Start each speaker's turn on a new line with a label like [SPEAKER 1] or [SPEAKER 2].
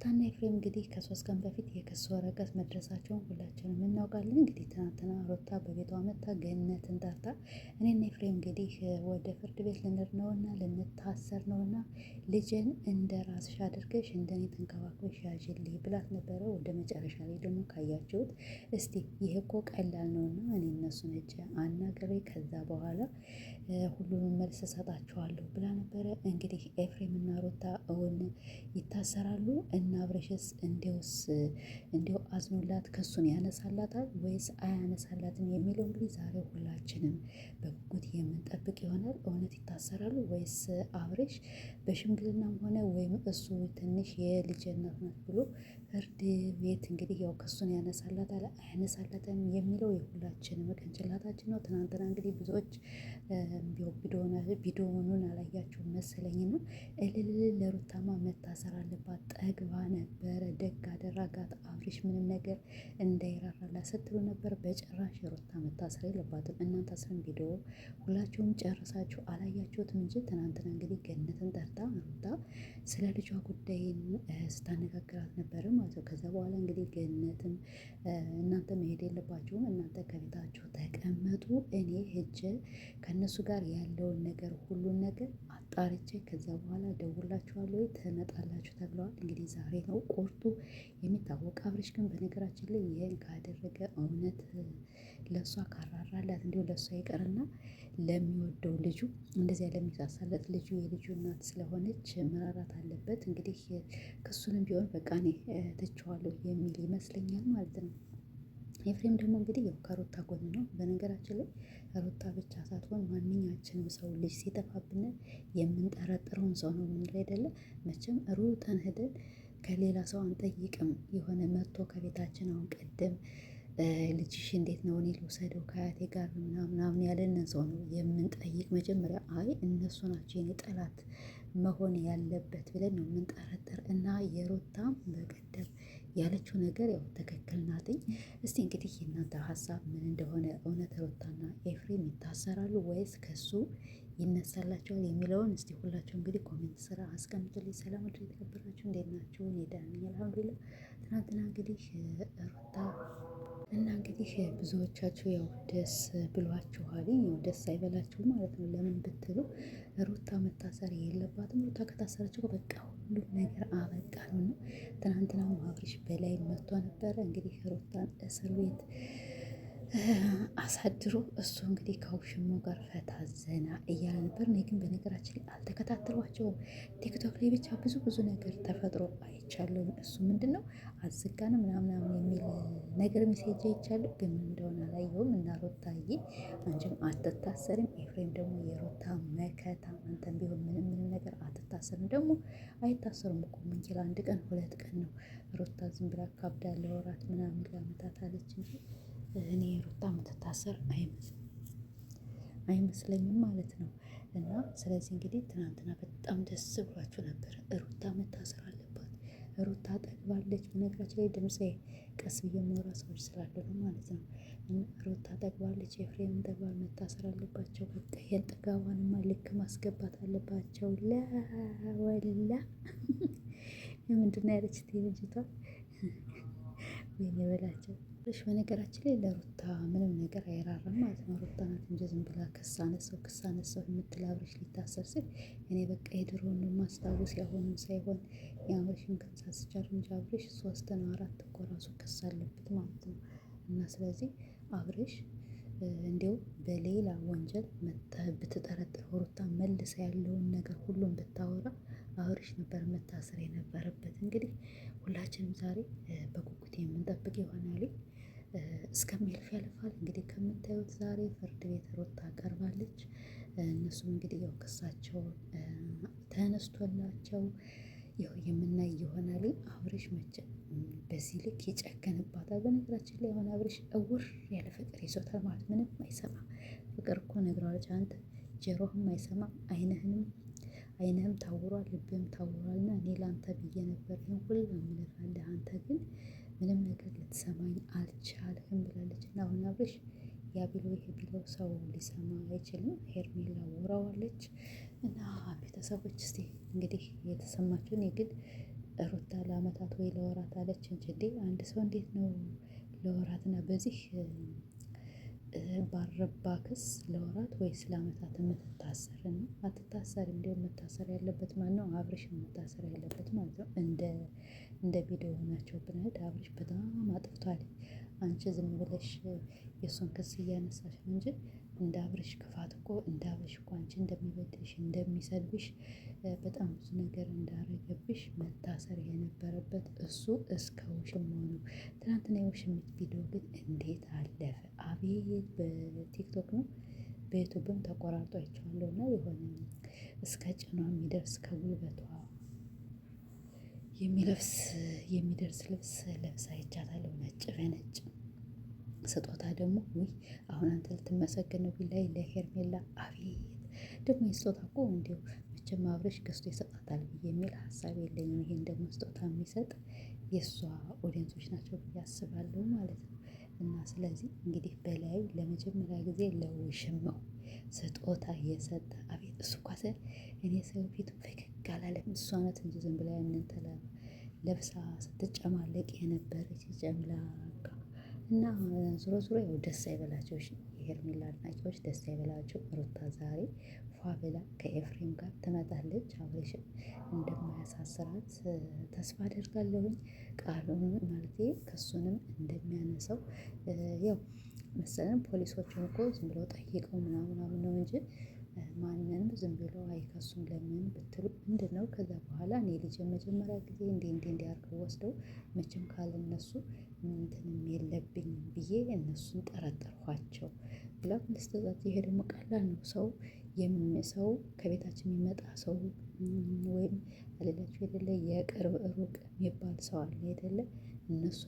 [SPEAKER 1] ሩታና ኤፍሬም እንግዲህ ከሶስት ቀን በፊት የክስ ወረቀት መድረሳቸውን ሁላችንም እናውቃለን። እንግዲህ ትናንትና ሩታ በቤቷ መታ ገነትን ጠርታ እኔና ኤፍሬም እንግዲህ ወደ ፍርድ ቤት ልንሄድ ነውና ልንታሰር ነውና ልጅን እንደ ራስሽ አድርገሽ እንደኔ ተንከባክበሽ ያዥልኝ ብላት ነበረ። ወደ መጨረሻ ላይ ደግሞ ካያችሁት እስቲ ይሄ እኮ ቀላል ነውና እኔ እነሱን እጅ አናግሬ ከዛ በኋላ ሁሉንም መልስ እሰጣቸዋለሁ ብላ ነበረ። እንግዲህ ኤፍሬም እና ሩታ እውን ይታሰራሉ እና አብርሽስ እንዲው አዝኖላት ክሱን ያነሳላታል ወይስ አያነሳላትም የሚለው እንግዲህ ዛሬ ሁላችንም በጉጉት የምንጠብቅ ይሆናል። እውነት ይታሰራሉ ወይስ አብርሽ በሽምግልናም ሆነ ወይም እሱ ትንሽ የልጅ እናት ናት ብሎ ፍርድ ቤት እንግዲህ ያው ክሱን ያነሳላታል አያነሳላትም የሚለው የሁላችንም ቅንጭላታችን ነው። ትናንትና እንግዲህ ብዙዎች ቪዲዮውን አላያችሁም መሰለኝ ነው እልል ለሩታማ መታሰር አለባት ጠግባ ነበረ። ደግ አደረጋት አብርሽ ምንም ነገር እንዳይራራላት ስትሉ ነበር። በጭራሽ ሩታ መታሰር የለባትም። እናንተ አስረን ቪዲዮ ሁላችሁም ጨርሳችሁ አላያችሁትም እንጂ ትናንትና እንግዲህ ገነትን ጠርታ ሩታ ስለ ልጇ ጉዳይ ስታነጋግራት ነበረ ማለት ነው። ከዛ በኋላ እንግዲህ ገነትን እናንተ መሄድ የለባችሁም እናንተ ከቤታችሁ ተቀመጡ፣ እኔ ሄጄ ከእነሱ ጋር ያለውን ነገር ሁሉን ነገር አጣርቼ ከዛ በኋላ ደውላችኋለሁ ትመጣላችሁ ተብለዋል። እንግዲህ ዛሬ ነው ቁርጡ የሚታወቅ። አብርሽ ግን በነገራችን ላይ ይህን ካደረገ እውነት ለእሷ ካራራላት እንዲሁ ለእሷ ይቀርና ለሚወደው ልጁ እንደዚያ ለሚሳሳለት ልጁ የልጁ እናት ስለሆነች መራራት አለበት። እንግዲህ ክሱንም ቢሆን በቃ እኔ ትቼዋለሁ የሚል ይመስለኛል ማለት ነው። ኤፍሬም ደግሞ እንግዲህ ያው ከሩታ ጎን ነው። በነገራችን ላይ ሩታ ብቻ ሳትሆን ማንኛችንም ሰው ልጅ ሲጠፋብን የምንጠረጥረውን ሰው ነው የምንለው አይደለ? መቼም ሩጠን ሄደን ከሌላ ሰው አንጠይቅም። የሆነ መጥቶ ከቤታችን አሁን ቀደም ልጅሽ እንዴት ነው እኔ ልውሰደው ከአያቴ ጋር ምናምን ያለንን ሰው ነው የምንጠይቅ። መጀመሪያ አይ እነሱ ናቸው የኔ ጠላት መሆን ያለበት ብለን ነው የምንጠረጥር። እና የሩታም በቀደም ያለችው ነገር ያው ትክክል ናትኝ። እስቲ እንግዲህ የእናንተ ሀሳብ ምን እንደሆነ እውነት ሩታና ኤፍሬም ይታሰራሉ ወይስ ከሱ ይነሳላቸዋል የሚለውን እስቲ ሁላችሁ እንግዲህ ኮሜንት ስራ አስቀምጡልኝ። ሰላም ወደ የተከበራችሁ እንዴት ናችሁ? እኔ ደህና ነኝ አልሐምዱሊላህ። ትናንትና እንግዲህ ሩታ እና እንግዲህ ብዙዎቻችሁ ያው ደስ ብሏችኋል። ያው ደስ አይበላችሁም ማለት ነው። ለምን ብትሉ ሩታ መታሰር የለባትም። ሩታ ከታሰረችው በቃ ሁሉም ነገር አበቃ ነው። ትናንትና አብርሽ በላይ መጥቶ ነበረ እንግዲህ ሩታን እስር ቤት አሳድሮ እሱ እንግዲህ ከውሽማው ጋር ፈታ ዘና እያለ ነበር። እኔ ግን በነገራችን ላይ አልተከታተሏቸውም። ቲክቶክ ላይ ብቻ ብዙ ነገር ተፈጥሮ አይቻለሁ። እሱ ምንድን ነው አዘጋን ምናምን የሚል ነገር ሜሴጅ አይቻለሁ፣ ግን ምን እንደሆነ አላየሁም። እና ሩታዬ አንቺም አትታሰርም፣ ኤፍሬም ደግሞ የሩታ መከታ አንተም ቢሆን ምንም ነገር አትታሰርም። ደግሞ አይታሰሩም እኮ ምንችል አንድ ቀን ሁለት ቀን ነው። ሩታ ዝም ብላ ካብዳ ለወራት ምናምን ለአመታት አለች እንጂ እኔ ሩታ የምትታሰር አይመስለኝም ማለት ነው። እና ስለዚህ እንግዲህ ትናንትና በጣም ደስ ብሏችሁ ነበር። ሩታ መታሰር አለባት። ሩታ ጠግባለች። በነገራችን ላይ ድምፄ ቀስ ብዬ የማወራ ሰዎች ስላሉ ነው ማለት ነው። እና ሩታ ጠግባለች፣ ኤፍሬም ጠግባል፣ መታሰር አለባቸው። በቃ ይሄን ጥጋቧንማ ልክ ማስገባት አለባቸው። ለወላ ምንድን ነው ያለች ልጅቷ? ወይኔ በላቸው። በነገራችን ላይ ለሩታ ምንም ነገር አይራራም ማለት ነው። ሩታ ናት እንጂ ዝም ብላ ክስ አነሳው የምትል አብርሽ ሊታሰር ሲል እኔ በቃ የድሮውን ማስታወስ ያሁኑን ሳይሆን የአብርሽን ክስ አስቻለሁ እንጂ አብርሽ 3 ነው 4 እኮ ራሱ ክስ አለበት ማለት ነው። እና ስለዚህ አብርሽ እንዲያው በሌላ ወንጀል ብትጠረጥረው ሩታ መልሳ ያለውን ነገር ሁሉም ብታወራ አብርሽ ነበር መታሰር የነበረበት። እንግዲህ ሁላችንም ዛሬ በጉጉት የምንጠብቅ ይሆናል። እስከሚያልፍ ያልፋል። እንግዲህ ከምታዩት ዛሬ ፍርድ ቤት ሩታ ቀርባለች። እነሱም እንግዲህ ያው ክሳቸውን ተነስቶላቸው ያው የምናይ ይሆናል። አብርሽ መቼም በዚህ ልክ ይጨከንባታል። በነገራችን ላይ አሁን አብርሽ እውር ያለ ፍቅር ይዞታል ማለት ምንም አይሰማም። ፍቅር እኮ ነግረዋለች። አንተ ጆሮህም አይሰማም፣ አይንህም ታውሯል፣ ልብህም ታውሯል። እና እኔ ለአንተ ብዬ ነበር ይሄን ሁሉ የምልፋለህ፣ አንተ ግን ምንም ነገር ልትሰማኝ አልቻልህም ብላለች። እና አሁን አብርሽ ያ ቢለው ይሄ ቢለው ሰው ሊሰማ አይችልም። ሄርሜላ ወራዋለች። እና ቤተሰቦች እስቲ እንግዲህ የተሰማችሁን የግድ ሩታ ለአመታት ወይ ለወራት አለች እንጂ እንዴ አንድ ሰው እንዴት ነው ለወራትና በዚህ ባረባ ክስ ለወራት ወይስ ለአመታት የምትታሰር ነው? አትታሰር። እንዲሁም መታሰር ያለበት ማነው? አብርሽ መታሰር ያለበት ማለት ነው። እንደ ቪዲዮ ሆናቸው ብንሄድ አብርሽ በጣም አጥፍቷል። አንቺ ዝም ብለሽ የእሱን ክስ እያነሳሽ ነው እንጂ እንደ አብርሽ ክፋት እኮ እንደ አብርሽ እኮ አንቺ እንደሚበድልሽ እንደሚሰድብሽ በጣም ብዙ ነገር እንዳረገብሽ መታሰር የነበረበት እሱ እስከ ውሽማው ነው። ትናንትና የውሽሚት ቪዲዮ ግን እንዴት አለፈ? አቤት! በቲክቶክ ነው በዩቱብም ተቆራርጦ አይቼዋለሁ። እና የሆነ እስከ ጭኗ የሚደርስ ከጉልበቷ የሚደርስ ልብስ ለብሳ አይቻታለሁ። ነጭ በነጭ ስጦታ ደግሞ ውይ! አሁን አንተ ልትመሰገን ነው ቢላይ ለሄርሜላ። አቤት! ደግሞ የስጦታ እኮ እንዲሁ መቼም አብርሽ ገዝቶ ይሰጣታል ብዬ የሚል ሀሳብ የለኝም። ይሄን ደግሞ ስጦታ የሚሰጥ የእሷ ኦዲየንሶች ናቸው ብዬ አስባለሁ ማለት ነው። እና ስለዚህ እንግዲህ በላይ ለመጀመሪያ ጊዜ ለውሽማው ስጦታ የሰጠ አቤት! እሱ እኮ እኔ ሰው ፊቱ ፈገግ አላለም። እሷ ናት እንጂ ዝም ብላ ያንን ለብሳ ስትጨማለቅ የነበረች ጨምላቃ። እና ዞሮ ዞሮ ያው ደስ አይበላቸው። እሺ የሄርሜላ አድናቂዎች ደስ አይበላቸው። ሩታ ዛሬ ፏ ብላ ከኤፍሬም ጋር ትመጣለች። አብርሽም እንደማያሳስራት ተስፋ አደርጋለሁኝ። ቃሉን ማለቴ ከሱንም እንደሚያነሳው ያው መሰለን ፖሊሶቹን እኮ ዝም ብለው ጠይቀው ምናምን ነው እንጂ ማንንም ዝም ብለው አይከሱም። ለምን ብትሉ ምንድነው ከዛ በኋላ እኔ ልጅ የመጀመሪያ ጊዜ እንዲህ አድርገው ወስደው መቼም ካልነሱ እንትንም የለብኝም ብዬ እነሱን ጠረጠርኋቸው ብላ ምስትዛት። ይሄ ደግሞ ቀላል ነው። ሰው ከቤታችን የሚመጣ ሰው ወይም አለላችሁ አይደለ የቅርብ ሩቅ የሚባል ሰው አለ አይደለ እነሱ